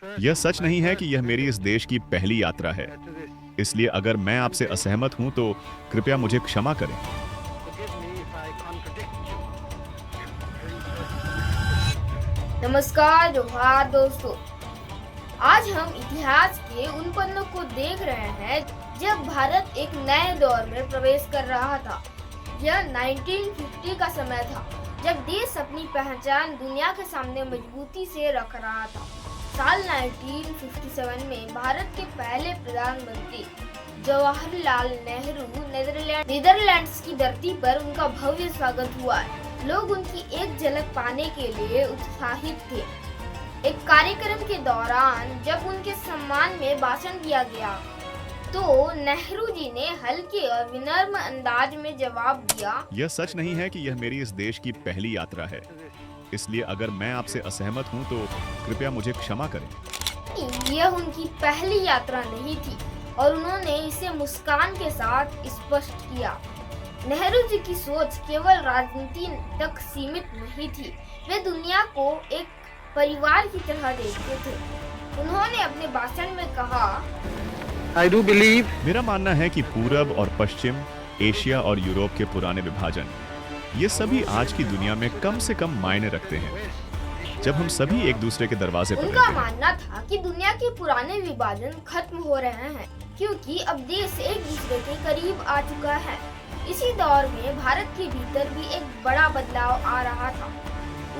यह सच नहीं है कि यह मेरी इस देश की पहली यात्रा है, इसलिए अगर मैं आपसे असहमत हूं तो कृपया मुझे क्षमा करें। नमस्कार जोहार दोस्तों। आज हम इतिहास के उन पन्नों को देख रहे हैं जब भारत एक नए दौर में प्रवेश कर रहा था। यह 1950 का समय था जब देश अपनी पहचान दुनिया के सामने मजबूती से रख रहा था। साल 1957 में भारत के पहले प्रधानमंत्री जवाहरलाल नेहरू नीदरलैंड्स की धरती पर उनका भव्य स्वागत हुआ है। लोग उनकी एक झलक पाने के लिए उत्साहित थे। एक कार्यक्रम के दौरान जब उनके सम्मान में भाषण दिया गया तो नेहरू जी ने हल्के और विनम्र अंदाज में जवाब दिया, यह सच नहीं है कि यह मेरी इस देश की पहली यात्रा है, इसलिए अगर मैं आपसे असहमत हूं तो कृपया मुझे क्षमा करें। यह उनकी पहली यात्रा नहीं थी और उन्होंने इसे मुस्कान के साथ स्पष्ट किया। नेहरू जी की सोच केवल राजनीति तक सीमित नहीं थी, वे दुनिया को एक परिवार की तरह देखते थे। उन्होंने अपने भाषण में कहा, I do believe मेरा मानना है कि पूरब और पश्चिम, एशिया और यूरोप के पुराने विभाजन, ये सभी आज की दुनिया में कम से कम मायने रखते हैं। जब हम सभी एक दूसरे के दरवाजे पर उनका रहते हैं। मानना था कि दुनिया के पुराने विभाजन खत्म हो रहे हैं क्योंकि अब देश एक दूसरे के करीब आ चुका है। इसी दौर में भारत के भीतर भी एक बड़ा बदलाव आ रहा था।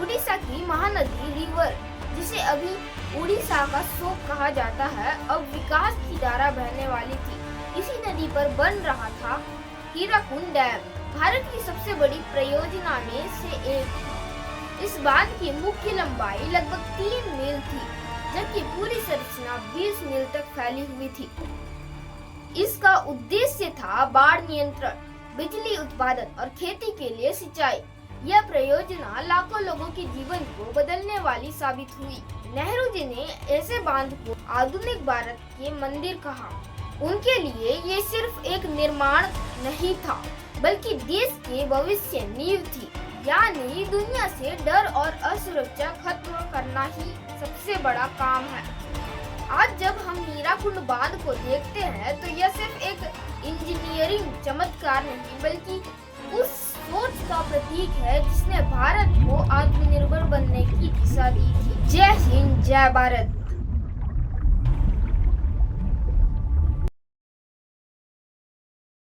उड़ीसा की महानदी रिवर, जिसे अभी उड़ीसा का शोक कहा जाता है, अब विकास की धारा बहने वाली थी। इसी नदी पर बन रहा था हीराकुंड डैम, भारत की सबसे बड़ी परियोजना में से एक। इस बांध की मुख्य लंबाई लगभग 3 मील थी, जबकि पूरी संरचना 20 मील तक फैली हुई थी। इसका उद्देश्य था बाढ़ नियंत्रण, बिजली उत्पादन और खेती के लिए सिंचाई। यह परियोजना लाखों लोगों के जीवन को बदलने वाली साबित हुई। नेहरू जी ने ऐसे बांध को आधुनिक भारत के मंदिर कहा। उनके लिए ये सिर्फ एक निर्माण नहीं था, बल्कि देश के भविष्य नींव थी। यानी दुनिया से डर और असुरक्षा खत्म करना ही सबसे बड़ा काम है। आज जब हम हीराकुंड बांध को देखते हैं तो यह सिर्फ एक इंजीनियरिंग चमत्कार नहीं, बल्कि उस सोच का प्रतीक है जिसने भारत को आत्मनिर्भर बनने की दिशा दी थी। जय हिंद, जय भारत।